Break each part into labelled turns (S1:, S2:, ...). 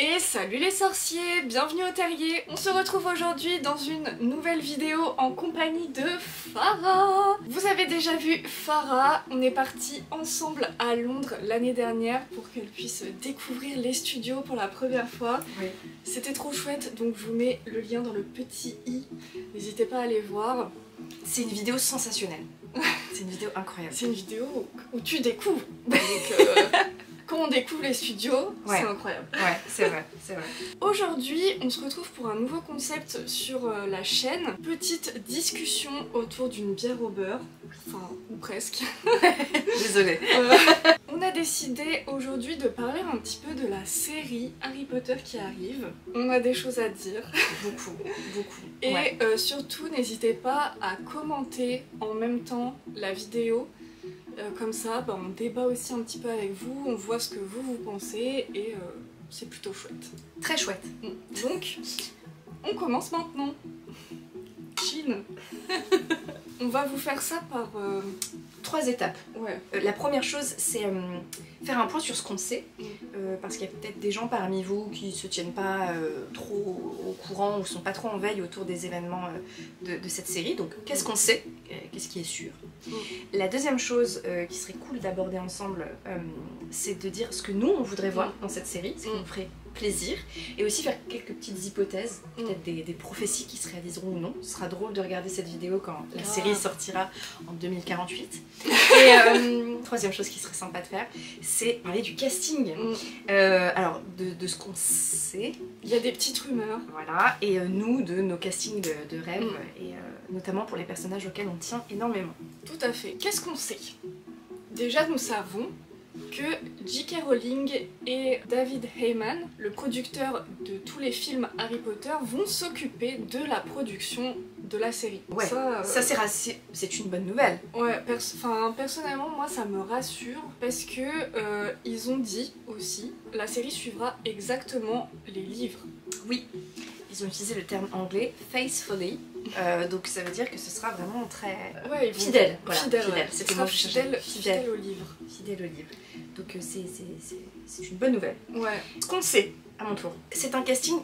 S1: Et salut les sorciers, bienvenue au terrier. On se retrouve aujourd'hui dans une nouvelle vidéo en compagnie de Farah. Vous avez déjà vu Farah, on est partis ensemble à Londres l'année dernière pour qu'elle puisse découvrir les studios pour la première fois.
S2: Oui.
S1: C'était trop chouette, donc je vous mets le lien dans le petit i, n'hésitez pas à aller voir.
S2: C'est une vidéo sensationnelle. C'est une vidéo incroyable.
S1: C'est une vidéo où tu découvres. Donc, quand on découvre les studios,
S2: Ouais.
S1: c'est incroyable.
S2: Ouais, c'est vrai, c'est vrai.
S1: Aujourd'hui, on se retrouve pour un nouveau concept sur la chaîne. Petite discussion autour d'une bière au beurre. Enfin, ou presque.
S2: Désolée.
S1: On a décidé aujourd'hui de parler un petit peu de la série Harry Potter qui arrive. On a des choses à dire.
S2: Beaucoup, beaucoup.
S1: Et
S2: Ouais.
S1: surtout, n'hésitez pas à commenter en même temps la vidéo. Comme ça, on débat aussi un petit peu avec vous, on voit ce que vous pensez et c'est plutôt chouette.
S2: Très chouette.
S1: Donc, on commence maintenant. Chine. On va vous faire ça par...
S2: 3 étapes.
S1: Ouais.
S2: La première chose, c'est faire un point sur ce qu'on sait. Parce qu'il y a peut-être des gens parmi vous qui se tiennent pas trop au courant ou sont pas trop en veille autour des événements de cette série. Donc, qu'est-ce qu'on sait? Qu'est-ce qui est sûr? La deuxième chose qui serait cool d'aborder ensemble, c'est de dire ce que nous on voudrait voir dans cette série, ce qui nous ferait plaisir, et aussi faire quelques petites hypothèses, peut-être des prophéties qui se réaliseront ou non. Ce sera drôle de regarder cette vidéo quand la série sortira en 2048. Et troisième chose qui serait sympa de faire, c'est parler du casting. Alors, de ce qu'on sait.
S1: Il y a des petites rumeurs.
S2: Voilà, et nous, de nos castings de rêve, et notamment pour les personnages auxquels on tient énormément.
S1: Tout à fait. Qu'est-ce qu'on sait? Déjà, nous savons que J.K. Rowling et David Heyman, le producteur de tous les films Harry Potter, vont s'occuper de la production de la série.
S2: Ouais, ça c'est une bonne nouvelle.
S1: Ouais, personnellement, moi ça me rassure parce que ils ont dit aussi, la série suivra exactement les livres.
S2: Oui, ils ont utilisé le terme anglais faithfully, donc ça veut dire que ce sera vraiment très fidèle. Voilà, fidèle. C'était moi
S1: fidèle au livre.
S2: Fidèle au livre. Donc c'est une bonne nouvelle.
S1: Ouais.
S2: Ce qu'on sait, à mon tour, c'est un casting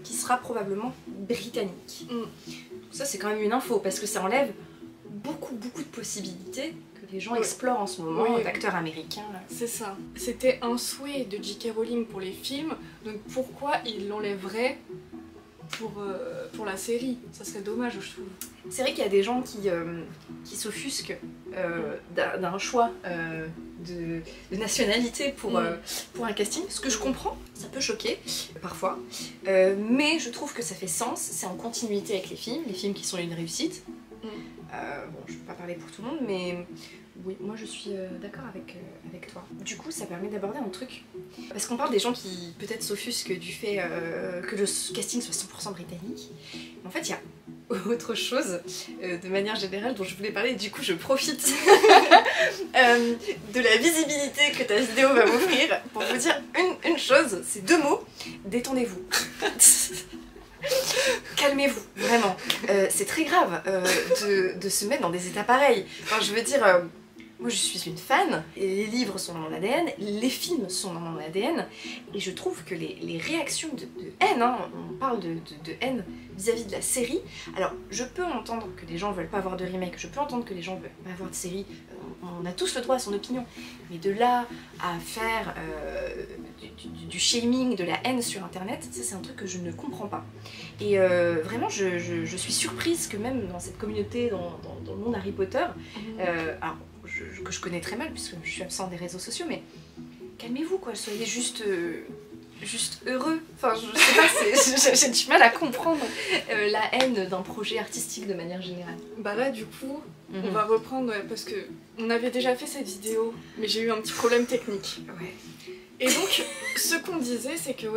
S2: qui sera probablement britannique. Ça c'est quand même une info parce que ça enlève beaucoup de possibilités que les gens explorent en ce moment d'acteurs américains.
S1: C'est ça. C'était un souhait de J.K. Rowling pour les films, donc pourquoi il l'enlèverait pour la série? Ça serait dommage, je trouve.
S2: C'est vrai qu'il y a des gens qui s'offusquent d'un choix de nationalité pour un casting, ce que je comprends, ça peut choquer parfois, mais je trouve que ça fait sens, c'est en continuité avec les films qui sont une réussite. Bon, je ne peux pas parler pour tout le monde, mais oui, moi je suis d'accord avec toi. Du coup, ça permet d'aborder un truc. Parce qu'on parle des gens qui peut-être s'offusquent du fait que le casting soit 100% britannique. Mais en fait, il y a autre chose, de manière générale, dont je voulais parler, et du coup je profite de la visibilité que ta vidéo va m'offrir pour vous dire une chose, c'est 2 mots, détendez-vous. Calmez-vous, vraiment. C'est très grave de se mettre dans des états pareils. Enfin, je veux dire, moi je suis une fan, et les livres sont dans mon ADN, les films sont dans mon ADN, et je trouve que les réactions de haine, on parle de haine vis-à-vis de la série. Alors, je peux entendre que les gens veulent pas avoir de remake, je peux entendre que les gens veulent pas avoir de série, on a tous le droit à son opinion, mais de là à faire du shaming, de la haine sur internet, ça c'est un truc que je ne comprends pas. Et vraiment je suis surprise que même dans cette communauté, dans le monde Harry Potter, alors que je connais très mal puisque je suis absente des réseaux sociaux, mais calmez-vous quoi, soyez juste heureux. Enfin je sais pas, j'ai du mal à comprendre la haine d'un projet artistique de manière générale.
S1: Bah là du coup, on va reprendre parce que on avait déjà fait cette vidéo, mais j'ai eu un petit problème technique.
S2: Ouais.
S1: Et donc, ce qu'on disait, c'est que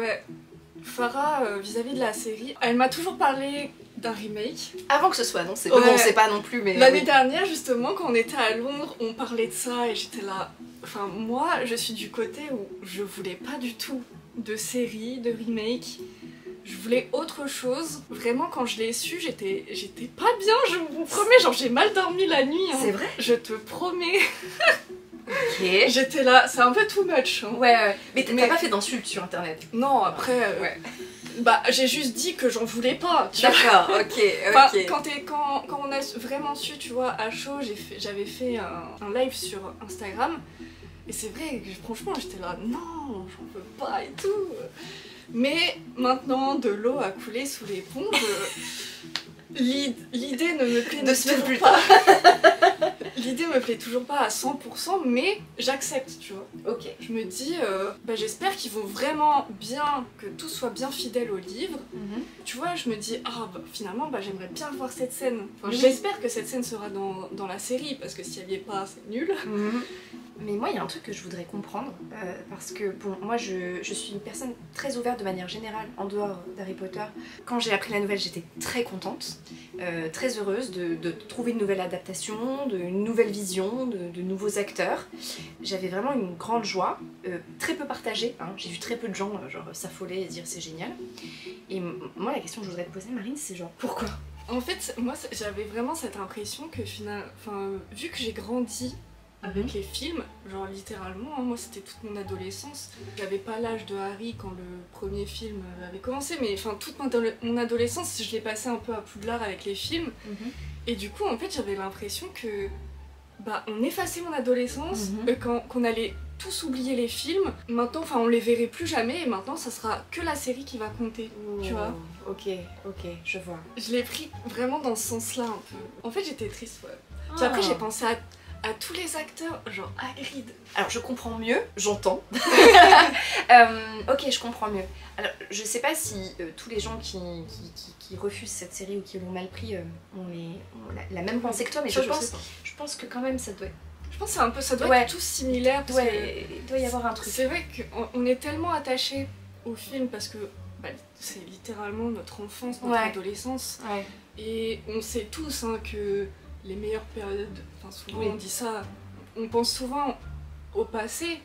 S1: Farah, vis-à-vis de la série, elle m'a toujours parlé d'un remake.
S2: Avant que ce soit annoncé, bon, on sait pas non plus, mais...
S1: L'année dernière, justement, quand on était à Londres, on parlait de ça et j'étais là... Enfin, moi, je suis du côté où je voulais pas du tout de série, de remake. Je voulais autre chose. Vraiment, quand je l'ai su, j'étais pas bien, je vous promets, genre j'ai mal dormi la nuit.
S2: C'est vrai?
S1: Je te promets. J'étais là, c'est un peu too much. Hein.
S2: Ouais. Mais t'as pas fait d'insultes sur internet?
S1: Non, après...
S2: Ouais.
S1: Bah, j'ai juste dit que j'en voulais pas, tu vois.
S2: D'accord, ok.
S1: Enfin, quand on a vraiment su, tu vois, à chaud, j'avais fait un live sur Instagram. Et c'est vrai que franchement, j'étais là, non, j'en veux pas et tout. Mais maintenant, de l'eau a coulé sous les ponts. L'idée ne me plaît toujours pas. L'idée me plaît toujours pas à 100%, mais j'accepte, tu vois.
S2: Ok.
S1: Je me dis, bah, j'espère qu'ils vont vraiment bien, que tout soit bien fidèle au livre. Tu vois, je me dis, ah, bah, finalement, bah, j'aimerais bien voir cette scène. Enfin, j'espère que cette scène sera dans la série, parce que si elle y est pas, c'est nul.
S2: Mais moi, il y a un truc que je voudrais comprendre, parce que, bon, moi, je suis une personne très ouverte de manière générale, en dehors d'Harry Potter. Quand j'ai appris la nouvelle, j'étais très contente, très heureuse de trouver une nouvelle adaptation, une nouvelle vision, de nouveaux acteurs. J'avais vraiment une grande joie, très peu partagée, hein. J'ai vu très peu de gens genre s'affoler et dire c'est génial. Et moi, la question que je voudrais te poser, Marine, c'est genre, pourquoi?
S1: En fait, moi, j'avais vraiment cette impression que vu que j'ai grandi avec les films, genre littéralement, hein, moi c'était toute mon adolescence. J'avais pas l'âge de Harry quand le premier film avait commencé, mais enfin toute mon adolescence, je l'ai passé un peu à Poudlard avec les films. Et du coup, en fait, j'avais l'impression que bah on effaçait mon adolescence, qu'on allait tous oublier les films. Maintenant, enfin, on les verrait plus jamais, et maintenant, ça sera que la série qui va compter, tu vois.
S2: Ok, je vois.
S1: Je l'ai pris vraiment dans ce sens-là un peu. En fait, j'étais triste, ouais. Puis après, j'ai pensé à tous les acteurs, genre Hagrid.
S2: Alors je comprends mieux, j'entends. Ok, je comprends mieux. Alors je sais pas si tous les gens qui refusent cette série ou qui l'ont mal pris ont la même pensée que toi, mais je pense que quand même ça doit être...
S1: Je pense que ça doit être tous similaire. Parce que
S2: il doit y avoir un truc.
S1: C'est vrai qu'on est tellement attachés au film parce que bah, c'est littéralement notre enfance, notre adolescence. Et on sait tous hein, que les meilleures périodes, enfin souvent on dit ça, on pense souvent au passé,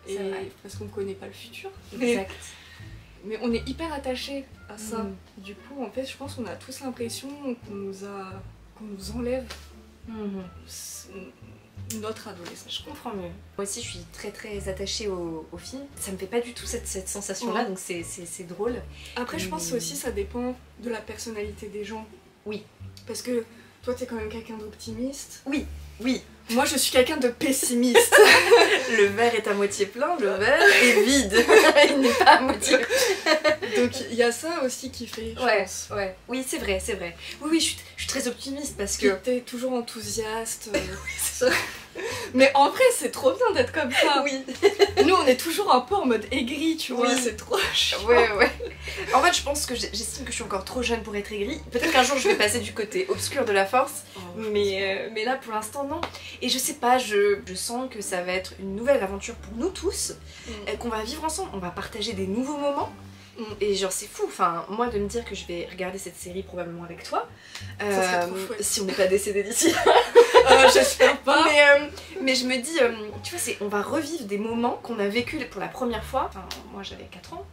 S1: et parce qu'on connaît pas le futur.
S2: Exact.
S1: Mais on est hyper attachés à ça. Du coup, en fait, je pense qu'on a tous l'impression qu'on nous enlève notre adolescence.
S2: Je comprends mieux. Moi aussi, je suis très très attachée au film. Ça me fait pas du tout cette sensation-là, donc c'est drôle.
S1: Après, je pense aussi ça dépend de la personnalité des gens.
S2: Oui.
S1: Parce que toi, t'es quand même quelqu'un d'optimiste.
S2: Oui.
S1: Moi, je suis quelqu'un de pessimiste.
S2: Le verre est à moitié plein, le verre est vide. Il n'est pas à moitié.
S1: Donc, il y a ça aussi qui fait, je pense.
S2: Oui, c'est vrai. Oui, je suis très optimiste parce que...
S1: T'es toujours enthousiaste. Mais en vrai, c'est trop bien d'être comme ça.
S2: Oui.
S1: Nous, on est toujours un peu en mode aigri, tu vois, c'est trop chiant.
S2: Ouais. En fait, je pense que j'estime que je suis encore trop jeune pour être aigrie. Peut-être qu'un jour, je vais passer du côté obscur de la force. Mais là, pour l'instant, non. Et je sais pas, je sens que ça va être une nouvelle aventure pour nous tous. Qu'on va vivre ensemble. On va partager des nouveaux moments. Et genre c'est fou, enfin moi de me dire que je vais regarder cette série probablement avec toi, si on n'est pas décédé d'ici.
S1: J'espère pas.
S2: Mais je me dis, tu vois, on va revivre des moments qu'on a vécu pour la première fois. Enfin moi j'avais 4 ans,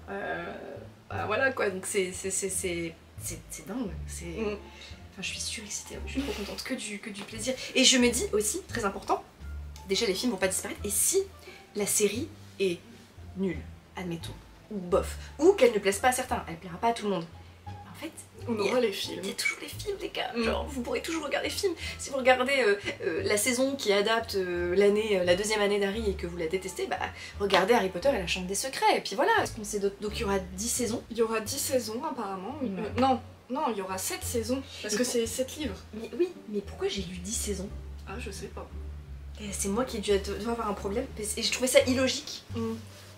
S2: bah, voilà quoi, donc c'est dingue. Enfin je suis surexcitée, je suis trop contente, que du plaisir. Et je me dis aussi, très important, déjà les films vont pas disparaître, et si la série est nulle, admettons, ou bof, ou qu'elle ne plaise pas à certains, elle plaira pas à tout le monde. En fait,
S1: on aura les films.
S2: Il y a toujours les films, les gars. Genre, vous pourrez toujours regarder les films. Si vous regardez la saison qui adapte la deuxième année d'Harry et que vous la détestez, bah regardez Harry Potter et la Chambre des Secrets. Et puis voilà. Est-ce qu'on sait d'autres? Donc il y aura 10 saisons.
S1: Il y aura 10 saisons apparemment. Non, il y aura 7 saisons. Parce que c'est 7 livres.
S2: Mais oui, mais pourquoi j'ai lu 10 saisons?
S1: Ah, je sais pas.
S2: C'est moi qui dois avoir un problème. Et je trouvais ça illogique.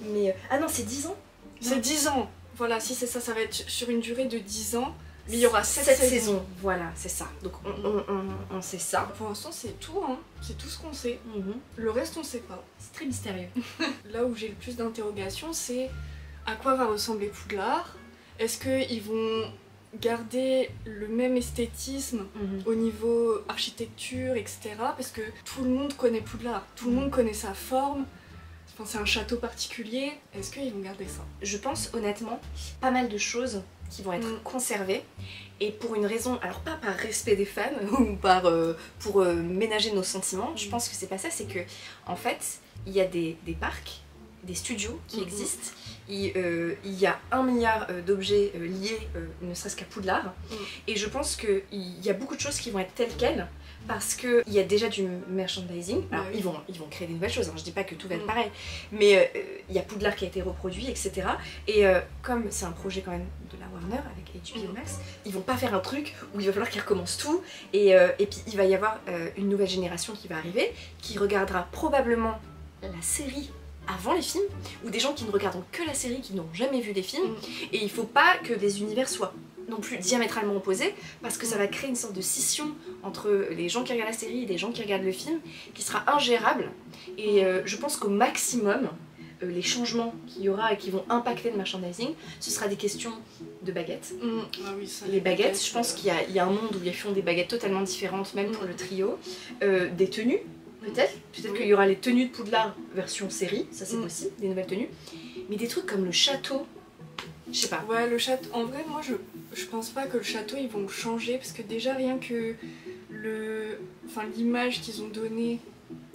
S2: Mais. Ah non, c'est 10 ans.
S1: C'est 10 ans. Voilà, si c'est ça, ça va être sur une durée de 10 ans. Mais il y aura 7 saisons.
S2: Voilà, c'est ça. Donc on sait ça.
S1: Pour l'instant, c'est tout, hein. C'est tout ce qu'on sait. Le reste, on sait pas.
S2: C'est très mystérieux.
S1: Là où j'ai le plus d'interrogations, c'est à quoi va ressembler Poudlard? Est-ce qu'ils vont garder le même esthétisme au niveau architecture, etc. Parce que tout le monde connaît Poudlard. Tout le monde connaît sa forme. Enfin, c'est un château particulier, est-ce qu'ils vont garder ça?
S2: Je pense honnêtement pas mal de choses qui vont être conservées, et pour une raison, alors pas par respect des fans ou pour ménager nos sentiments, je pense que c'est pas ça, c'est que en fait il y a des parcs, des studios qui existent, il y a 1 milliard d'objets liés ne serait-ce qu'à Poudlard, et je pense qu'il y a beaucoup de choses qui vont être telles quelles, parce qu'il y a déjà du merchandising. Alors ils vont créer des nouvelles choses, hein. Je dis pas que tout va être pareil, mais il y a Poudlard qui a été reproduit, etc. Et comme c'est un projet quand même de la Warner avec HBO Max, ils vont pas faire un truc où il va falloir qu'ils recommencent tout, et puis il va y avoir une nouvelle génération qui va arriver, qui regardera probablement la série avant les films, ou des gens qui ne regardent que la série, qui n'ont jamais vu des films, et il faut pas que les univers soient non plus diamétralement opposés, parce que ça va créer une sorte de scission entre les gens qui regardent la série et les gens qui regardent le film, qui sera ingérable, et je pense qu'au maximum, les changements qu'il y aura et qui vont impacter le merchandising, ce sera des questions de baguettes.
S1: Ah oui, ça,
S2: les baguettes, je pense qu'il y a un monde où ils font des baguettes totalement différentes, même pour le trio, des tenues, peut-être qu'il y aura les tenues de Poudlard version série, ça c'est possible, des nouvelles tenues, mais des trucs comme le château, je sais pas.
S1: Ouais, le château, en vrai moi je pense pas que le château ils vont le changer, parce que déjà rien que l'image qu'ils ont donnée,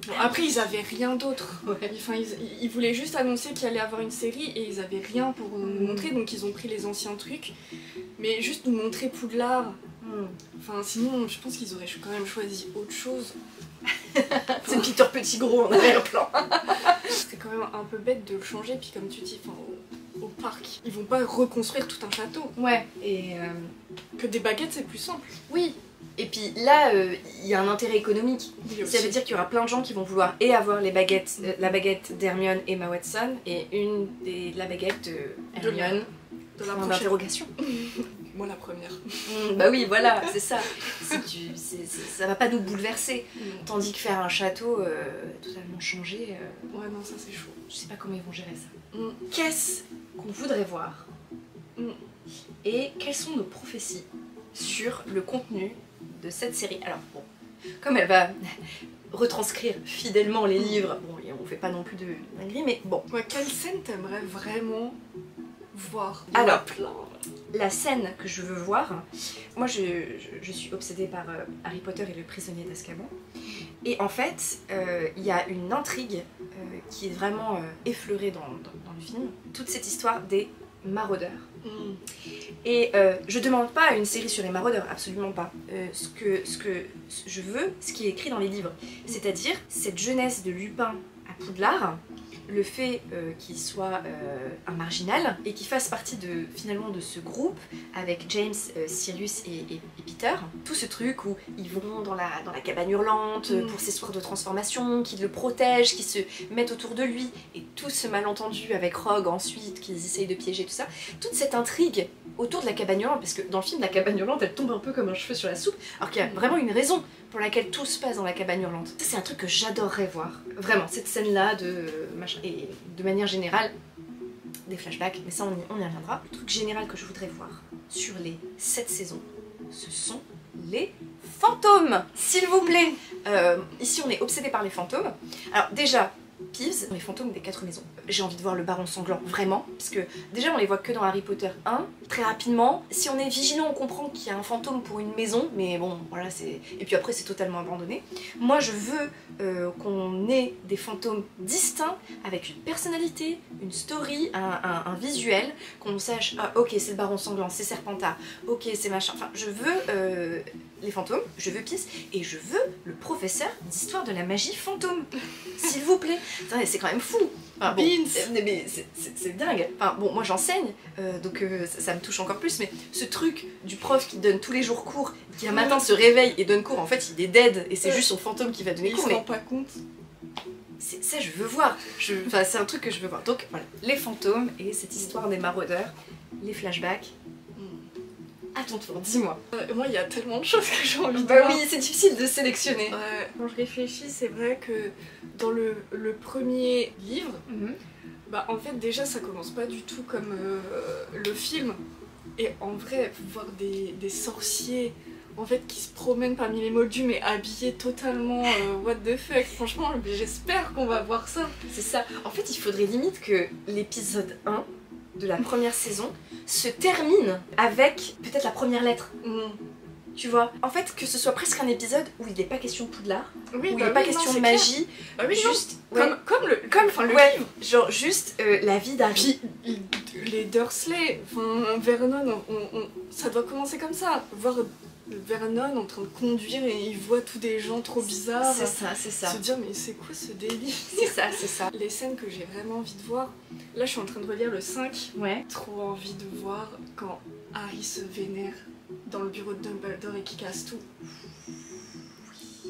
S1: bon, après ils avaient rien d'autre, enfin, ils voulaient juste annoncer qu'il allait avoir une série et ils avaient rien pour nous montrer, donc ils ont pris les anciens trucs, mais juste nous montrer Poudlard, enfin sinon je pense qu'ils auraient quand même choisi autre chose.
S2: C'est Peter Pettigrew en arrière-plan.
S1: C'est quand même un peu bête de le changer, puis comme tu dis, au parc, ils vont pas reconstruire tout un château.
S2: Ouais, et
S1: que des baguettes c'est plus simple.
S2: Oui, et puis là il y a un intérêt économique. Ça veut dire qu'il y aura plein de gens qui vont vouloir et avoir les baguettes, la baguette d'Hermione et Emma Watson, et la baguette de Hermione.
S1: De la
S2: prochaine interrogation.
S1: Moi la première.
S2: Bah oui, voilà, c'est ça. Ça va pas nous bouleverser. Tandis que faire un château totalement changé...
S1: Ouais, non, ça c'est chaud.
S2: Je sais pas comment ils vont gérer ça. Qu'est-ce qu'on voudrait voir et quelles sont nos prophéties sur le contenu de cette série? Alors bon, comme elle va retranscrire fidèlement les livres, bon, on fait pas non plus de dinguerie, mais bon.
S1: Ouais, quelle scène t'aimerais vraiment voir?
S2: Alors, la scène que je veux voir, moi je suis obsédée par Harry Potter et le prisonnier d'Azkaban, et en fait il y a une intrigue qui est vraiment effleurée dans le film, toute cette histoire des maraudeurs. Et je demande pas une série sur les maraudeurs, absolument pas. Ce que je veux, ce qui est écrit dans les livres, c'est-à-dire cette jeunesse de Lupin à Poudlard, le fait qu'il soit un marginal et qu'il fasse partie finalement de ce groupe avec James, Sirius et Peter. Tout ce truc où ils vont dans la cabane hurlante pour ces soirs de transformation, qui le protègent, qui se mettent autour de lui, et tout ce malentendu avec Rogue ensuite, qu'ils essayent de piéger, tout ça. Toute cette intrigue autour de la cabane hurlante, parce que dans le film, la cabane hurlante, elle tombe un peu comme un cheveu sur la soupe, alors qu'il y a vraiment une raison pour laquelle tout se passe dans la cabane hurlante. Ça, c'est un truc que j'adorerais voir. Vraiment, cette scène-là et de manière générale, des flashbacks, mais ça on y reviendra. Le truc général que je voudrais voir sur les 7 saisons, ce sont les fantômes, s'il vous plaît. Ici on est obsédé par les fantômes. Alors déjà, Peeves, les fantômes des 4 maisons. J'ai envie de voir le baron sanglant, vraiment, parce que déjà on les voit que dans Harry Potter 1, très rapidement. Si on est vigilant, on comprend qu'il y a un fantôme pour une maison, mais bon, voilà, c'est... Et puis après c'est totalement abandonné. Moi je veux qu'on ait des fantômes distincts, avec une personnalité, une story, un visuel, qu'on sache, ah ok c'est le baron sanglant, c'est Serpentard, ok c'est machin, enfin je veux les fantômes, je veux Peeves, et je veux le professeur d'histoire de la magie fantôme, s'il vous plaît. C'est quand même fou. Enfin, bon, mais c'est dingue. Enfin bon, moi j'enseigne, donc ça me touche encore plus, mais ce truc du prof qui donne tous les jours cours, qui un matin se réveille et donne cours, en fait il est dead et c'est juste son fantôme qui va donner cours.
S1: Il se rend pas compte.
S2: Ça je veux voir. Enfin, c'est un truc que je veux voir. Donc voilà, les fantômes et cette histoire des maraudeurs, les flashbacks. À ton tour, dis-moi.
S1: Moi, il y a tellement de choses que j'ai envie de
S2: voir.
S1: Bah
S2: oui, c'est difficile de sélectionner.
S1: Quand je réfléchis, c'est vrai que dans le premier livre, bah en fait déjà ça commence pas du tout comme le film. Et en vrai, voir des sorciers en fait qui se promène parmi les moldus mais habillé totalement what the fuck. Franchement, j'espère qu'on va voir ça.
S2: C'est ça. En fait, il faudrait limite que l'épisode 1 de la première saison se termine avec peut-être la première lettre. Tu vois, en fait, que ce soit presque un épisode où il n'est pas question de Poudlard,
S1: Oui,
S2: où il n'est pas question de magie, juste
S1: comme le
S2: ouais,
S1: livre.
S2: genre juste la vie d'Harry.
S1: Puis les Dursley, enfin Vernon, ça doit commencer comme ça. Voir Vernon en train de conduire et il voit tous des gens trop bizarres.
S2: C'est ça, c'est ça.
S1: Se dire mais c'est quoi ce délire?
S2: C'est ça, c'est ça.
S1: Les scènes que j'ai vraiment envie de voir, là je suis en train de relire le 5.
S2: Ouais.
S1: Trop envie de voir quand Harry se vénère dans le bureau de Dumbledore et qui casse tout.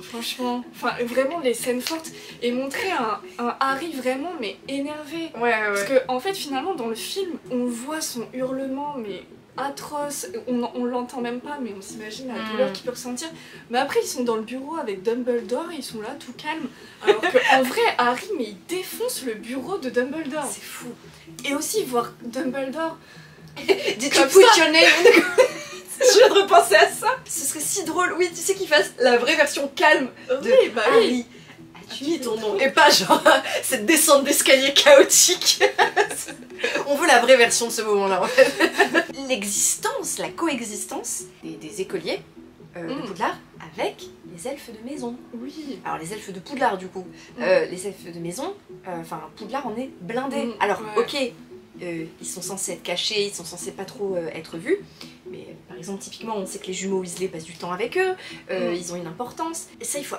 S1: Franchement, enfin vraiment les scènes fortes et montrer un Harry vraiment mais énervé.
S2: Ouais.
S1: Parce que en fait finalement dans le film on voit son hurlement mais atroce, on l'entend même pas mais on s'imagine la douleur qu'il peut ressentir. Mais après ils sont dans le bureau avec Dumbledore et ils sont là tout calmes. Alors qu'en vrai Harry mais il défonce le bureau de Dumbledore.
S2: C'est fou.
S1: Et aussi voir Dumbledore
S2: Did
S1: comme
S2: you put
S1: ça.
S2: your name? Je viens de repenser à ça. Ce serait si drôle, oui, tu sais qu'il fasse la vraie version calme de
S1: Oui, bah oui.
S2: Harry. As-tu mis ton nom? Et pas genre cette descente d'escalier chaotique. On veut la vraie version de ce moment-là en fait. L'existence, la coexistence des écoliers de Poudlard avec les elfes de maison.
S1: Oui.
S2: Alors les elfes de Poudlard du coup. Les elfes de maison, enfin Poudlard en est blindé. Alors
S1: ouais.
S2: ok, ils sont censés être cachés, ils sont censés pas trop être vus. Mais par exemple, typiquement, on sait que les jumeaux Weasley passent du temps avec eux, ils ont une importance. Et ça, il faut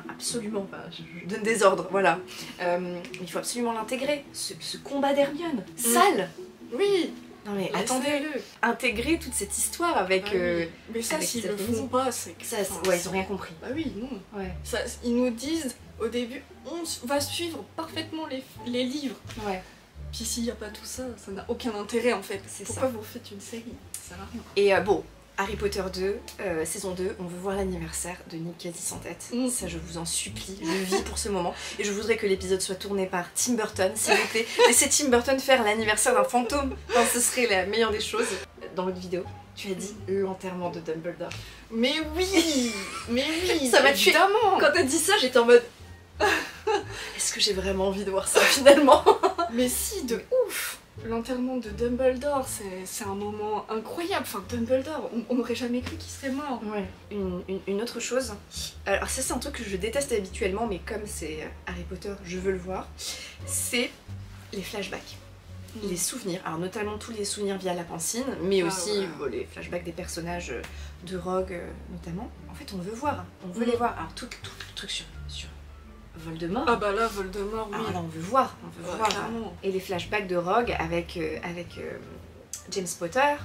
S2: absolument, je donne des ordres, voilà. Il faut absolument l'intégrer. Ce combat d'Hermione, sale.
S1: Oui.
S2: Non mais attendez, intégrer toute cette histoire avec...
S1: mais ça,
S2: avec
S1: s'ils
S2: cette
S1: le font
S2: maison.
S1: pas, c'est que...
S2: Ça, ouais, ils ont rien compris.
S1: Bah oui, non.
S2: Ouais.
S1: Ça, ils nous disent, au début, on va suivre parfaitement les livres.
S2: Ouais.
S1: Puis s'il n'y a pas tout ça, ça n'a aucun intérêt en fait.
S2: C'est
S1: Pourquoi
S2: ça.
S1: vous faites une série? Ça sert à rien.
S2: Et bon, Harry Potter 2, saison 2, on veut voir l'anniversaire de Nick quasi sans tête. Ça, je vous en supplie, je vis pour ce moment. Et je voudrais que l'épisode soit tourné par Tim Burton, s'il vous plaît. Laissez Tim Burton faire l'anniversaire d'un fantôme. Enfin, ce serait la meilleure des choses. Dans l'autre vidéo, tu as dit l'enterrement de Dumbledore.
S1: Mais oui. Mais oui.
S2: Ça m'a tué.
S1: Évidemment.
S2: Quand t'as dit ça, j'étais en mode... Est-ce que j'ai vraiment envie de voir ça finalement?
S1: Mais si, de ouf. L'enterrement de Dumbledore, c'est un moment incroyable. Enfin, Dumbledore, on n'aurait jamais cru qu'il serait mort.
S2: Ouais. Une autre chose, alors ça c'est un truc que je déteste habituellement, mais comme c'est Harry Potter, je veux le voir, c'est les flashbacks. Les souvenirs, alors notamment tous les souvenirs via la Pancine, mais aussi les flashbacks des personnages de Rogue notamment. En fait, on veut voir, on veut les voir. Alors tout le truc sur Voldemort.
S1: Ah bah là, Voldemort, oui.
S2: Ah là, on veut voir, voir.
S1: Clairement. Et
S2: les flashbacks de Rogue avec James Potter,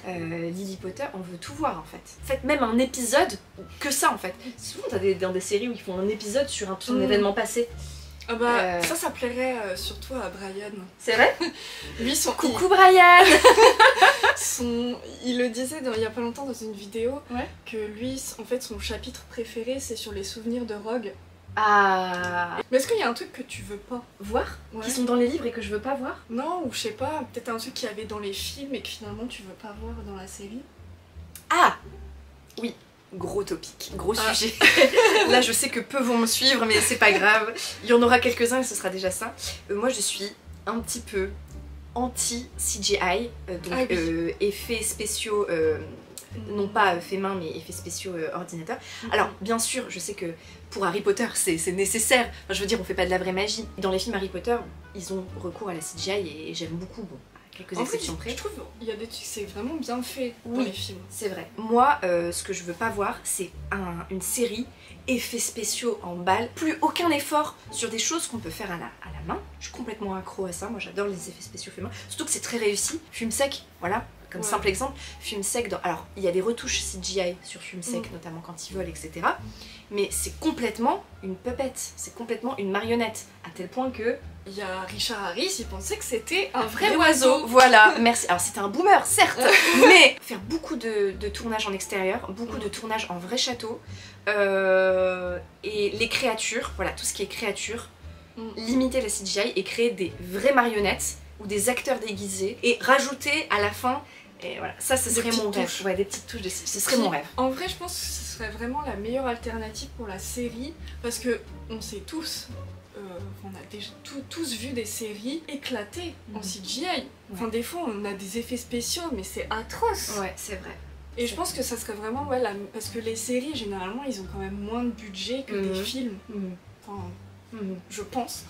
S2: Lily Potter, on veut tout voir en fait. Faites même un épisode que ça en fait. Souvent t'as dans des séries où ils font un épisode sur un événement passé.
S1: Ah bah ça plairait surtout à Brian.
S2: C'est vrai?
S1: Lui,
S2: Coucou Brian.
S1: Il le disait il y a pas longtemps dans une vidéo que lui, en fait, son chapitre préféré c'est sur les souvenirs de Rogue.
S2: Ah.
S1: Mais est-ce qu'il y a un truc que tu veux pas
S2: voir? Qui sont dans les livres et que je veux pas voir?
S1: Non, ou je sais pas, peut-être un truc qu'il y avait dans les films et que finalement tu veux pas voir dans la série.
S2: Ah oui, gros topic, gros sujet. Là je sais que peu vont me suivre mais c'est pas grave. Il y en aura quelques-uns et ce sera déjà ça. Moi je suis un petit peu anti-CGI, donc effets spéciaux... non pas fait main mais effets spéciaux ordinateur. Alors bien sûr je sais que pour Harry Potter c'est nécessaire, enfin, je veux dire on fait pas de la vraie magie. Dans les films Harry Potter ils ont recours à la CGI et j'aime beaucoup, bon, à quelques exceptions près.
S1: Je trouve il y a des trucs c'est vraiment bien fait dans les films.
S2: C'est vrai. Moi ce que je veux pas voir c'est une série effets spéciaux en balle, plus aucun effort sur des choses qu'on peut faire à la main. Je suis complètement accro à ça, moi j'adore les effets spéciaux faits main, surtout que c'est très réussi. Fume sec, voilà. Comme simple exemple, Fume sec dans... Alors, il y a des retouches CGI sur Fume sec, notamment quand il vole, etc. Mais c'est complètement une puppet, c'est complètement une marionnette, à tel point que...
S1: Il y a Richard Harris, il pensait que c'était un vrai oiseau.
S2: Voilà, merci. Alors c'était un boomer, certes, mais faire beaucoup de tournages en extérieur, beaucoup de tournages en vrai château, et les créatures, voilà, tout ce qui est créatures, limiter la CGI et créer des vraies marionnettes ou des acteurs déguisés, et rajouter à la fin Et voilà, ça ce serait mon rêve. Ouais, des petites touches de ce serait mon rêve.
S1: En vrai, je pense que ce serait vraiment la meilleure alternative pour la série parce que on sait tous, on a déjà tous vu des séries éclatées en CGI. Enfin, des fois, on a des effets spéciaux, mais c'est atroce.
S2: Ouais, c'est vrai.
S1: Et je pense que ça serait vraiment, parce que les séries, généralement, ils ont quand même moins de budget que des films. Enfin, je pense.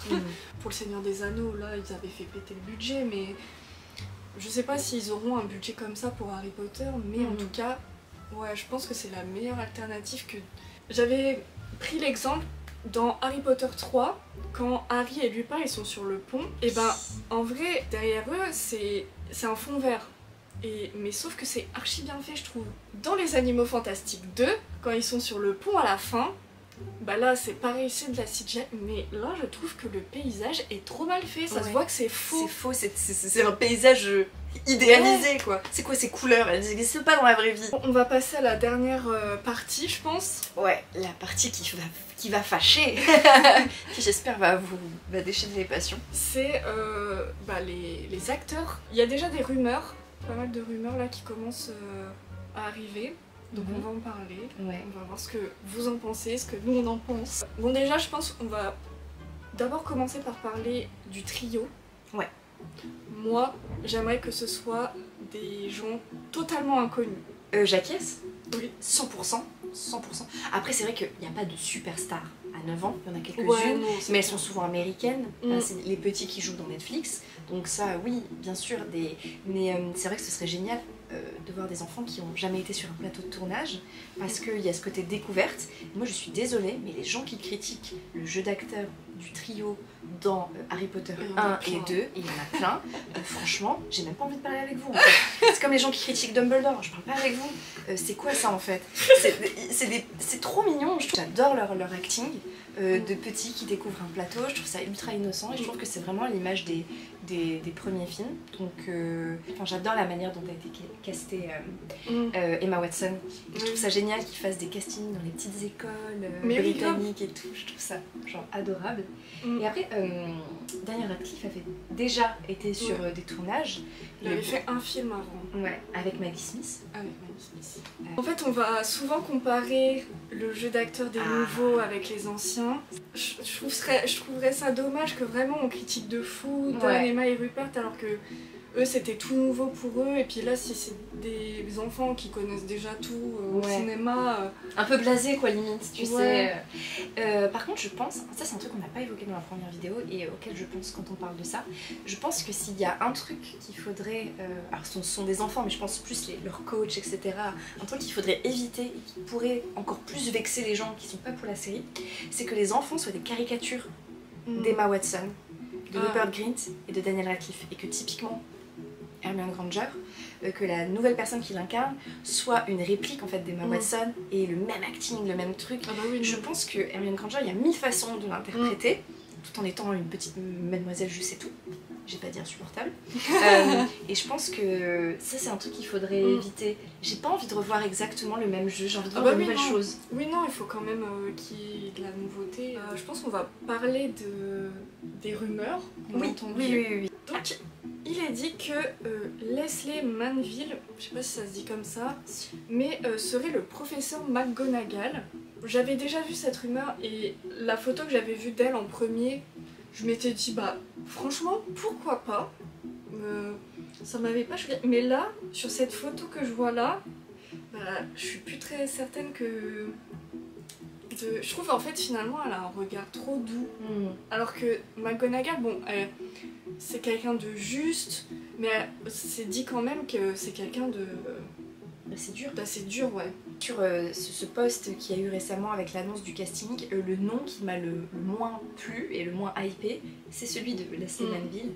S1: Pour le Seigneur des Anneaux, là, ils avaient fait péter le budget, mais je sais pas s'ils auront un budget comme ça pour Harry Potter, mais en tout cas, ouais, je pense que c'est la meilleure alternative que... J'avais pris l'exemple dans Harry Potter 3, quand Harry et Lupin ils sont sur le pont, et ben en vrai derrière eux c'est un fond vert. Mais sauf que c'est archi bien fait je trouve. Dans Les Animaux Fantastiques 2, quand ils sont sur le pont à la fin, bah là c'est pareil, c'est de la CGI, mais là je trouve que le paysage est trop mal fait, ça se voit que c'est faux.
S2: C'est faux, c'est un paysage idéalisé quoi. C'est quoi ces couleurs? Elles n'existent pas dans la vraie vie.
S1: On va passer à la dernière partie je pense.
S2: Ouais, la partie qui va fâcher, qui j'espère va déchaîner les passions.
S1: C'est les acteurs. Il y a déjà des rumeurs, pas mal de rumeurs là qui commencent à arriver. Donc on va en parler, on va voir ce que vous en pensez, ce que nous on en pense. Bon déjà je pense qu'on va d'abord commencer par parler du trio.
S2: Ouais.
S1: Moi j'aimerais que ce soit des gens totalement inconnus.
S2: J'acquiesce.
S1: Oui.
S2: 100%. Après c'est vrai qu'il n'y a pas de superstars à 9 ans, il y en a quelques-unes, mais elles sont souvent américaines, c'est les petits qui jouent dans Netflix, donc ça oui, bien sûr, mais c'est vrai que ce serait génial de voir des enfants qui n'ont jamais été sur un plateau de tournage, parce qu'il y a ce côté découverte. Moi je suis désolée, mais les gens qui critiquent le jeu d'acteur du trio dans Harry Potter 1 et 2, et il y en a plein, franchement, j'ai même pas envie de parler avec vous en fait. C'est comme les gens qui critiquent Dumbledore, je parle pas avec vous. C'est quoi ça en fait? C'est trop mignon, j'adore leur acting. De petits qui découvrent un plateau, je trouve ça ultra innocent et je trouve que c'est vraiment l'image des premiers films. Donc j'adore la manière dont a été castée Emma Watson. Et je trouve ça génial qu'ils fassent des castings dans les petites écoles britanniques et tout, je trouve ça genre adorable. Et après, Daniel Radcliffe avait déjà été sur des tournages.
S1: Il avait fait un film avant.
S2: Ouais, avec Maggie Smith.
S1: En fait, on va souvent comparer le jeu d'acteur des nouveaux avec les anciens. Je trouverais ça dommage que vraiment on critique de fou Dan, Emma et Rupert alors que eux c'était tout nouveau pour eux et puis là si c'est des enfants qui connaissent déjà tout au cinéma...
S2: Un peu blasé quoi limite, tu sais. Par contre je pense, ça c'est un truc qu'on n'a pas évoqué dans la première vidéo et auquel je pense quand on parle de ça, je pense que s'il y a un truc qu'il faudrait, alors ce sont des enfants mais je pense plus leurs coachs etc, un truc qu'il faudrait éviter et qui pourrait encore plus vexer les gens qui sont pas pour la série, c'est que les enfants soient des caricatures d'Emma Watson, de Rupert Grint et de Daniel Radcliffe et que typiquement Hermione Granger, que la nouvelle personne qui l'incarne soit une réplique en fait d'Emma Watson et le même acting, le même truc. Je pense que Hermione Granger, il y a 1000 façons de l'interpréter tout en étant une petite mademoiselle juste et tout. J'ai pas dit insupportable. Et je pense que ça c'est un truc qu'il faudrait éviter. J'ai pas envie de revoir exactement le même jeu, j'ai envie de voir de nouvelles choses.
S1: Oui non, il faut quand même qu'il y ait de la nouveauté. Je pense qu'on va parler des rumeurs qu'on a entendues.
S2: Oui.
S1: Donc il est dit que Lesley Manville, je sais pas si ça se dit comme ça, mais serait le professeur McGonagall. J'avais déjà vu cette rumeur et la photo que j'avais vue d'elle en premier, je m'étais dit bah franchement pourquoi pas, ça m'avait pas choqué. Mais là, sur cette photo que je vois là, bah, je suis plus très certaine que... Je trouve en fait finalement elle a un regard trop doux. Alors que McGonagall, bon, c'est quelqu'un de juste, mais c'est dit quand même que c'est quelqu'un de... d'assez dur, ouais.
S2: Sur ce post qu'il y a eu récemment avec l'annonce du casting, le nom qui m'a le moins plu et le moins hypé, c'est celui de Lesley Manville.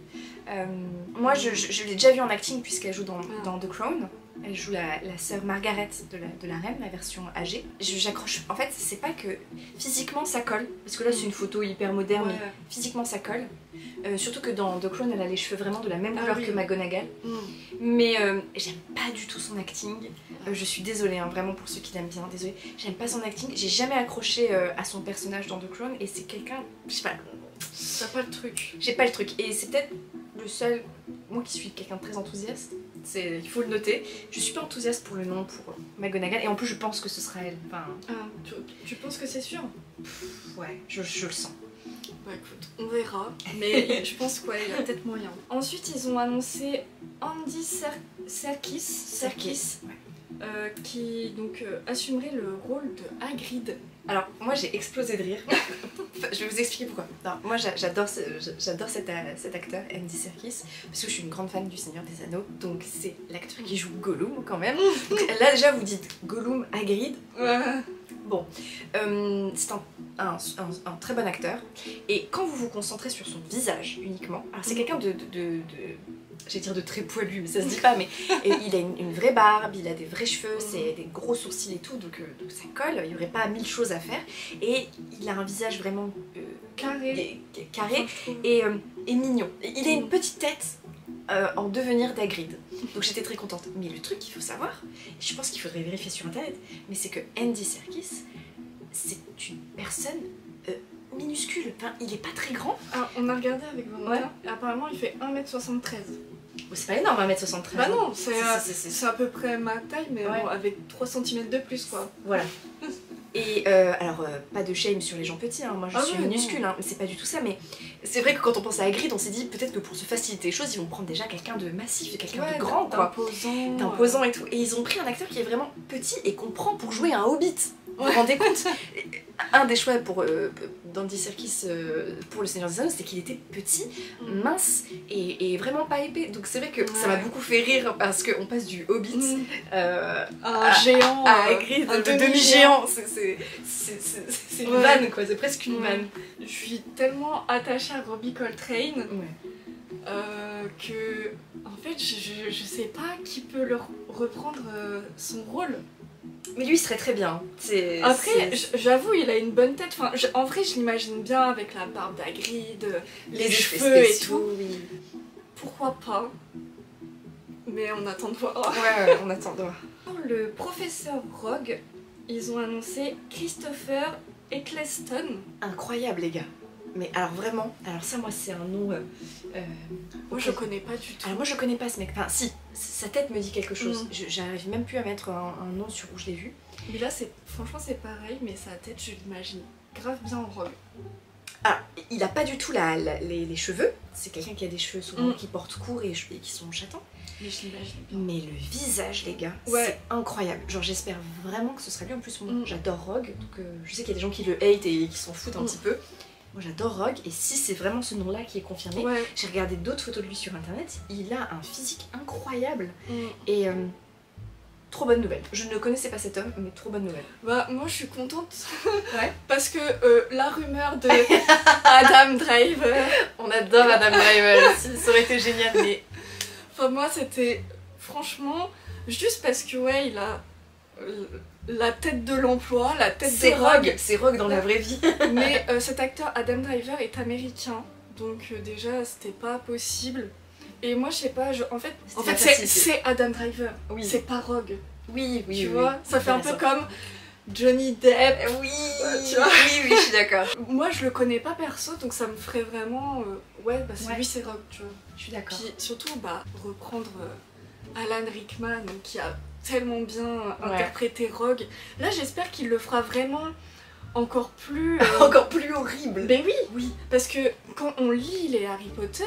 S2: Moi je l'ai déjà vue en acting puisqu'elle joue dans The Crown. Elle joue la sœur Margaret de la reine, la version âgée. J'accroche. En fait, c'est pas que physiquement ça colle, parce que là c'est une photo hyper moderne, mais physiquement ça colle. Surtout que dans The Crown, elle a les cheveux vraiment de la même couleur que McGonagall. Mais j'aime pas du tout son acting. Je suis désolée, hein, vraiment pour ceux qui l'aiment bien, désolée. J'aime pas son acting. J'ai jamais accroché à son personnage dans The Crown et c'est quelqu'un. Je sais pas.
S1: T'as pas le truc.
S2: J'ai pas le truc. Et c'est peut-être le seul. Moi qui suis quelqu'un de très enthousiaste, il faut le noter. Je suis pas enthousiaste pour le nom, pour McGonagall, et en plus je pense que ce sera elle. Enfin,
S1: tu penses que c'est sûr?
S2: ouais, je le sens.
S1: Bah écoute, on verra, mais je pense qu'il y a peut-être moyen. Ensuite, ils ont annoncé Andy Serkis, ouais. Qui donc assumerait le rôle de Hagrid.
S2: Alors, moi j'ai explosé de rire. Je vais vous expliquer pourquoi. Non, moi j'adore cet acteur, Andy Serkis, parce que je suis une grande fan du Seigneur des Anneaux, donc c'est l'acteur qui joue Gollum quand même. Donc là déjà vous dites Gollum, Hagrid. Bon, c'est un très bon acteur, et quand vous vous concentrez sur son visage uniquement, alors c'est quelqu'un j'allais dire de très poilu, mais ça se dit pas, mais il a une vraie barbe, il a des vrais cheveux, c'est des gros sourcils et tout, donc ça colle, il n'y aurait pas 1000 choses à faire, et il a un visage vraiment carré et mignon. Il a une petite tête en devenir d'Hagrid, donc j'étais très contente. Mais le truc qu'il faut savoir, je pense qu'il faudrait vérifier sur internet, mais c'est que Andy Serkis, c'est une personne minuscule, enfin il est pas très grand.
S1: Alors, on a regardé avec Valentin, et apparemment il fait 1m73.
S2: Oh, c'est pas énorme 1m73.
S1: Bah non, c'est à peu près ma taille, mais bon, avec 3 cm de plus quoi.
S2: Voilà. Et alors, pas de shame sur les gens petits, hein. Moi je suis minuscule, hein, mais c'est pas du tout ça, mais c'est vrai que quand on pense à Hagrid, on s'est dit peut-être que pour se faciliter les choses, ils vont prendre déjà quelqu'un de massif, quelqu'un de grand, quoi. D'imposant et tout. Et ils ont pris un acteur qui est vraiment petit et qu'on prend pour jouer un hobbit. Vous vous rendez compte? Un des choix pour d'Andy Serkis pour le Seigneur des Anneaux, c'était qu'il était petit, mince et vraiment pas épais. Donc c'est vrai que ça m'a beaucoup fait rire parce qu'on passe du hobbit
S1: un géant
S2: à Hagrid, un demi-géant. C'est une vanne quoi, c'est presque une vanne.
S1: Je suis tellement attachée à Robbie Coltrane que en fait je sais pas qui peut leur reprendre son rôle.
S2: Mais lui il serait très bien.
S1: Après, j'avoue, il a une bonne tête. Enfin, en vrai, je l'imagine bien avec la barbe d'Hagrid, les cheveux et tout. Oui. Pourquoi pas? Mais on attend de voir.
S2: Ouais, on attend de voir.
S1: Pour le professeur Rogue, ils ont annoncé Christopher Eccleston.
S2: Incroyable, les gars. Mais alors vraiment, alors ça moi c'est un nom...
S1: moi je connais pas du tout.
S2: Alors moi je connais pas ce mec, enfin si, sa tête me dit quelque chose. J'arrive même plus à mettre un nom sur où je l'ai vu.
S1: Mais là franchement c'est pareil, mais sa tête je l'imagine grave bien en robe.
S2: Alors il a pas du tout les cheveux, c'est quelqu'un qui a des cheveux souvent qui portent court et qui sont châtains.
S1: Mais je l'imagine bien.
S2: Mais le visage les gars, c'est incroyable. Genre j'espère vraiment que ce sera lui en plus. J'adore Rogue, donc je sais qu'il y a des gens qui le hate et qui s'en foutent un petit peu. Moi j'adore Rogue et si c'est vraiment ce nom là qui est confirmé, j'ai regardé d'autres photos de lui sur internet, il a un physique incroyable et trop bonne nouvelle. Je ne connaissais pas cet homme mais trop bonne nouvelle.
S1: Bah moi je suis contente parce que la rumeur de Adam Driver,
S2: on adore Adam Driver aussi, ça aurait été génial mais...
S1: Enfin moi c'était franchement juste parce que il a... la tête de l'emploi, la tête de Rogue.
S2: C'est Rogue dans la vraie vie.
S1: Mais cet acteur Adam Driver est américain, donc déjà c'était pas possible. Et moi je sais pas, en fait c'est Adam Driver, c'est pas Rogue.
S2: Oui,
S1: tu vois, ça fait un peu comme Johnny Depp.
S2: Oui,
S1: tu vois.
S2: oui, je suis d'accord.
S1: Moi je le connais pas perso, donc ça me ferait vraiment... lui c'est Rogue, tu vois.
S2: Je suis d'accord.
S1: Puis surtout, reprendre Alan Rickman, qui a tellement bien interprété Rogue. Là j'espère qu'il le fera vraiment encore plus...
S2: encore plus horrible.
S1: Mais oui, parce que quand on lit les Harry Potter,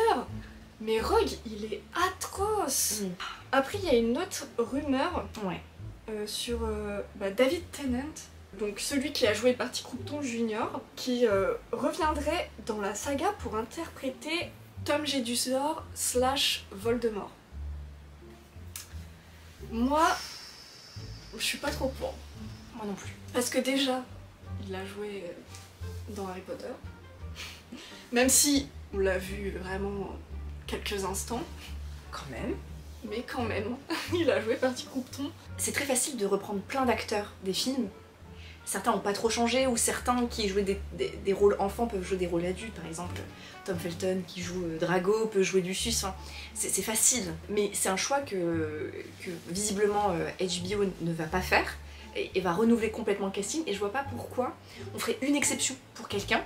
S1: mais Rogue il est atroce. Après il y a une autre rumeur sur David Tennant, donc celui qui a joué Barty Croughton Jr., qui reviendrait dans la saga pour interpréter Tom Jedusor / Voldemort. Moi, je suis pas trop pour.
S2: Moi non plus.
S1: Parce que déjà, il a joué dans Harry Potter. Même si on l'a vu vraiment quelques instants.
S2: Quand même.
S1: Mais quand même, il a joué Barty Croughton.
S2: C'est très facile de reprendre plein d'acteurs des films. Certains n'ont pas trop changé, ou certains qui jouaient des rôles enfants peuvent jouer des rôles adultes. Par exemple, Tom Felton qui joue Drago peut jouer Lucius. Enfin, c'est facile, mais c'est un choix que visiblement HBO ne va pas faire et va renouveler complètement le casting. Et je vois pas pourquoi on ferait une exception pour quelqu'un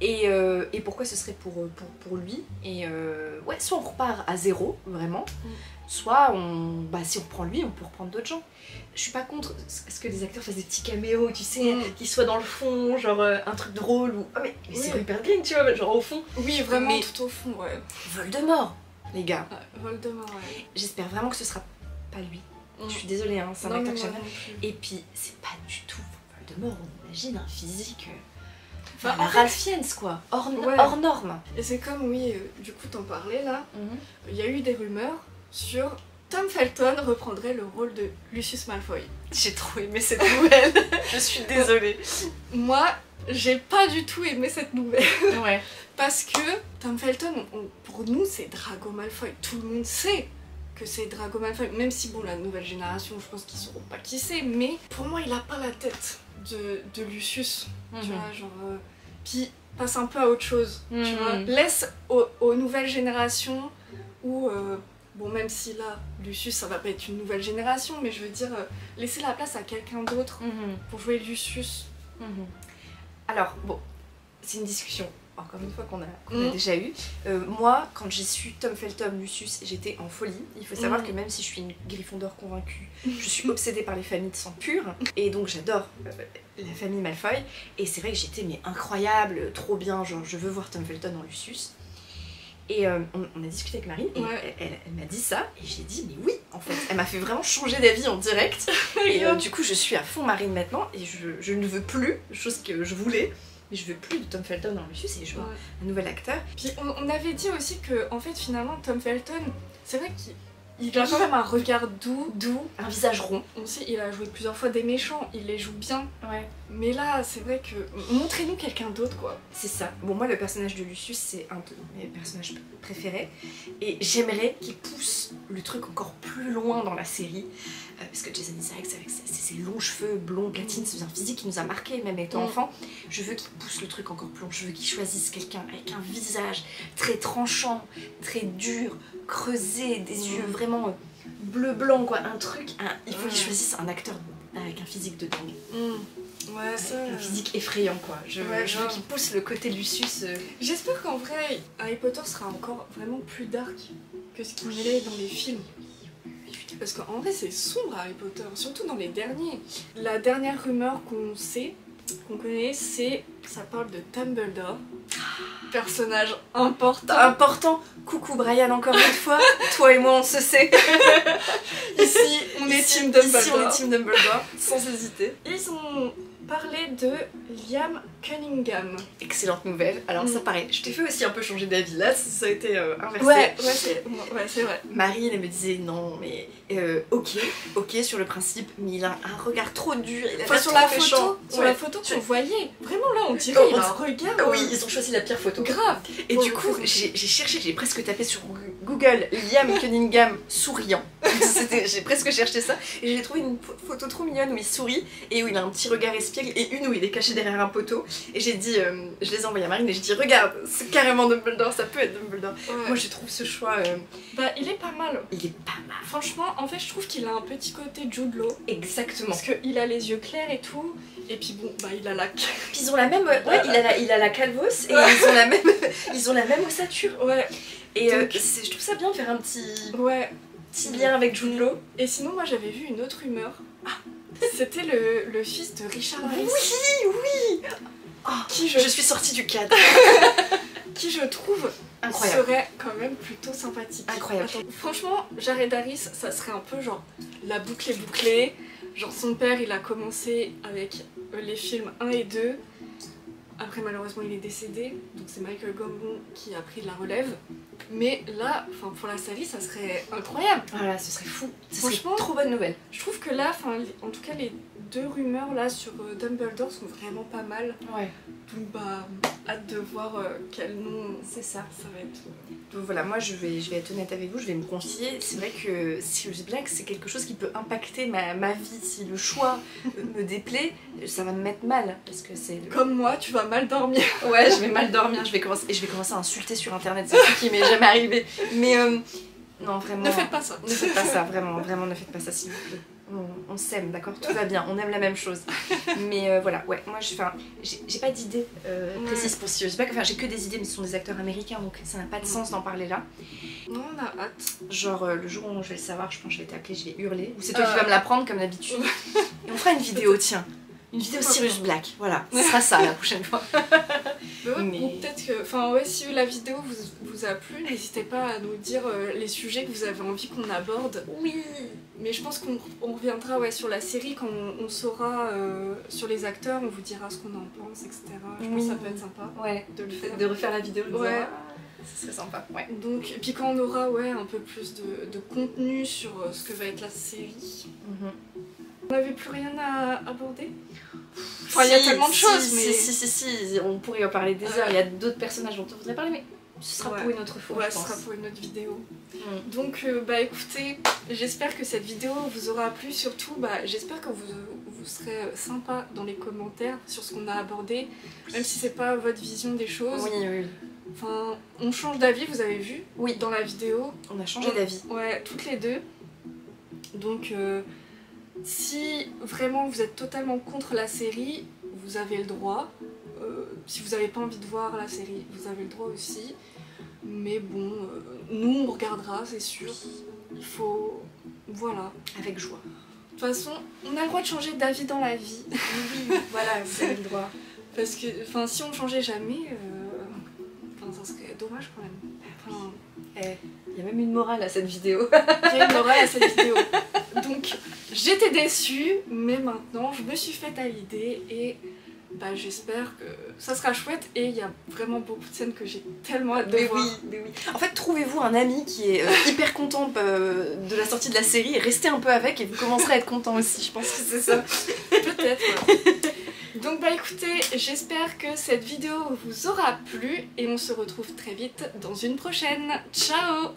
S2: Et pourquoi ce serait pour lui. Et ouais, soit on repart à zéro, vraiment, soit si on reprend lui, on peut reprendre d'autres gens. Je suis pas contre ce que les acteurs fassent des petits caméos, tu sais, qu'ils soient dans le fond, genre un truc drôle ou... mais c'est Rupert Grint, tu vois, genre au fond.
S1: Oui, vraiment, tout au fond, ouais.
S2: Voldemort, les gars.
S1: Voldemort, ouais.
S2: J'espère vraiment que ce sera pas lui. Je suis désolée, hein, c'est un acteur que j'aime bien. Et puis, c'est pas du tout Voldemort, on imagine un physique... Ralph Fiennes, quoi, hors norme.
S1: Et c'est comme, oui, du coup t'en parlais là, il y a eu des rumeurs sur Tom Felton reprendrait le rôle de Lucius Malfoy.
S2: J'ai trop aimé cette nouvelle, je suis désolée.
S1: Moi, j'ai pas du tout aimé cette nouvelle.
S2: Ouais.
S1: Parce que Tom Felton, pour nous, c'est Drago Malfoy. Tout le monde sait que c'est Drago Malfoy, même si bon, la nouvelle génération, je pense qu'ils sauront pas qui c'est, mais pour moi, il a pas la tête de Lucius, tu vois, genre... Puis passe un peu à autre chose, tu vois. Laisse aux nouvelles générations où... bon, même si là, Lucius, ça va pas être une nouvelle génération, mais je veux dire, laisser la place à quelqu'un d'autre pour jouer Lucius.
S2: Alors, bon, c'est une discussion, encore une fois, qu'on a déjà eue. Moi, quand j'ai su Tom Felton, Lucius, j'étais en folie. Il faut savoir que même si je suis une Gryffondor convaincue, je suis obsédée par les familles de sang pur. Et donc, j'adore la famille Malfoy. Et c'est vrai que j'étais incroyable, trop bien, genre je veux voir Tom Felton en Lucius. Et on a discuté avec Marine et elle m'a dit ça et j'ai dit mais oui en fait, elle m'a fait vraiment changer d'avis en direct et du coup je suis à fond Marine maintenant et je ne veux plus, chose que je voulais, mais je veux plus de Tom Felton en Lucius et je veux un nouvel acteur.
S1: Puis on avait dit aussi que en fait finalement Tom Felton, c'est vrai qu'il a quand même un regard doux,
S2: un visage rond.
S1: On sait, il a joué plusieurs fois des méchants, il les joue bien.
S2: Ouais.
S1: Mais là, c'est vrai que... Montrez-nous quelqu'un d'autre, quoi.
S2: C'est ça. Bon, moi, le personnage de Lucius, c'est un de mes personnages préférés. Et j'aimerais qu'il pousse le truc encore plus loin dans la série. Parce que Jason Isaacs, avec ses longs cheveux blonds, platine, c'est un physique qui nous a marqué, même étant enfant. Je veux qu'il pousse le truc encore plus loin. Je veux qu'il choisisse quelqu'un avec un visage très tranchant, très dur, creusé, des yeux vraiment bleu-blanc, quoi. Un truc... il faut qu'il choisisse un acteur avec un physique de dingue.
S1: Ouais, ça...
S2: Un physique effrayant, quoi. Je veux qu'il pousse le côté Lucius.
S1: J'espère qu'en vrai, Harry Potter sera encore vraiment plus dark que ce qu'il est dans les films. Parce qu'en vrai, c'est sombre Harry Potter, surtout dans les derniers. La dernière rumeur qu'on connaît, ça parle de Dumbledore. Personnage important.
S2: Coucou Brian, encore une fois. Toi et moi, on se sait.
S1: Ici, on est Team Dumbledore.
S2: Ici, on est Team Dumbledore, sans hésiter.
S1: Ils ont parlé de Liam Cunningham.
S2: Excellente nouvelle. Alors ça pareil, je t'ai fait aussi un peu changer d'avis là, ça a été inversé.
S1: Ouais, c'est vrai.
S2: Marine, elle me disait non, mais ok sur le principe, mais il a un regard trop dur.
S1: Sur la photo, on voyait. Vraiment là, on dirait il a un regard.
S2: Oui, ils ont choisi la pire photo.
S1: Grave.
S2: Et du coup, j'ai cherché, j'ai presque tapé sur Google Liam Cunningham souriant. J'ai presque cherché ça et j'ai trouvé une photo trop mignonne où il sourit et où il a un petit regard espiègle et une où il est caché derrière un poteau. Et j'ai dit, je les ai envoyés à Marine et j'ai dit regarde, c'est carrément Dumbledore, ça peut être Dumbledore. Moi je trouve ce choix...
S1: il est pas mal.
S2: Il est pas mal.
S1: Franchement, en fait je trouve qu'il a un petit côté Jude Law.
S2: Exactement.
S1: Parce qu'il a les yeux clairs et tout. Et puis bon, il a la...
S2: Puis ils ont la même... il a la calvos et ils ont la même ossature.
S1: Ouais.
S2: Et donc, je trouve ça bien de faire un petit... petit lien avec Jude Law.
S1: Et sinon moi j'avais vu une autre rumeur. C'était le fils de Richard Harris.
S2: Oui. Je suis sortie du cadre.
S1: Qui je trouve
S2: incroyable.
S1: Serait quand même plutôt sympathique.
S2: Incroyable.
S1: Attends, franchement, Jared Harris, ça serait un peu genre la boucle est bouclée. Genre son père il a commencé avec les films 1 et 2. Après malheureusement il est décédé, donc c'est Michael Gambon qui a pris la relève. Mais là, pour la série, ça serait incroyable.
S2: Voilà, ce serait fou.
S1: Franchement,
S2: trop bonne nouvelle.
S1: Je trouve que là, en tout cas les deux rumeurs là sur Dumbledore sont vraiment pas mal.
S2: Ouais.
S1: Donc hâte de voir quel nom.
S2: C'est ça.
S1: Ça va être.
S2: Donc voilà, moi je vais être honnête avec vous, je vais me confier. C'est vrai que Sirius Black c'est quelque chose qui peut impacter ma vie. Si le choix me déplaît, ça va me mettre mal. Parce que c'est...
S1: Comme moi, tu vas mal dormir.
S2: Ouais, je vais mal dormir, je vais commencer à insulter sur internet, c'est un truc qui m'est jamais arrivé. Mais non, vraiment...
S1: Ne faites pas ça.
S2: Ne faites pas ça, vraiment ne faites pas ça s'il vous plaît. on s'aime, d'accord, tout va bien, on aime la même chose. Mais voilà, ouais, moi j'ai pas d'idée précise pour ce spectacle. Enfin, j'ai que des idées, mais ce sont des acteurs américains, donc ça n'a pas de sens d'en parler là.
S1: Non, on a hâte.
S2: Genre, le jour où je vais le savoir, je pense que je vais t'appeler, je vais hurler. Ou c'est toi qui vas me l'apprendre comme d'habitude. Et on fera une vidéo, tiens. Une vidéo Sirius Black, voilà, ce sera ça la prochaine fois.
S1: Ou peut-être que, enfin ouais, si la vidéo vous a plu, n'hésitez pas à nous dire les sujets que vous avez envie qu'on aborde.
S2: Oui.
S1: Mais je pense qu'on reviendra sur la série quand on saura sur les acteurs, on vous dira ce qu'on en pense, etc. Je pense que ça peut être sympa de le faire.
S2: De refaire la vidéo,
S1: ouais.
S2: Ce serait sympa, ouais.
S1: Donc, et puis quand on aura un peu plus de contenu sur ce que va être la série. On n'avait plus rien à aborder. Enfin, il y a tellement de choses, mais...
S2: Si, on pourrait en parler des heures. Il y a d'autres personnages dont on voudrait parler, mais ce sera pour une autre fois,
S1: ouais, ce sera pour une autre vidéo. Donc, bah écoutez, j'espère que cette vidéo vous aura plu. Surtout, j'espère que vous serez sympa dans les commentaires sur ce qu'on a abordé, même si c'est pas votre vision des choses.
S2: Oui.
S1: Enfin, on change d'avis, vous avez vu, dans la vidéo.
S2: On a changé d'avis.
S1: Ouais, toutes les deux. Donc... si vraiment vous êtes totalement contre la série, vous avez le droit. Si vous n'avez pas envie de voir la série, vous avez le droit aussi. Mais bon, nous on regardera, c'est sûr. Il faut... Voilà.
S2: Avec joie.
S1: De toute façon, on a le droit de changer d'avis dans la vie.
S2: Oui, voilà, vous avez le droit.
S1: Parce que, enfin, si on changeait jamais, ça serait dommage quand même.
S2: Il y a même une morale à cette vidéo.
S1: Il y a une morale à cette vidéo. Donc j'étais déçue, mais maintenant je me suis faite à l'idée et j'espère que ça sera chouette. Et il y a vraiment beaucoup de scènes que j'ai tellement hâte de voir.
S2: Oui. En fait, trouvez-vous un ami qui est hyper content de la sortie de la série et restez un peu avec et vous commencerez à être content aussi, je pense que c'est ça.
S1: Peut-être. Donc écoutez, j'espère que cette vidéo vous aura plu et on se retrouve très vite dans une prochaine. Ciao!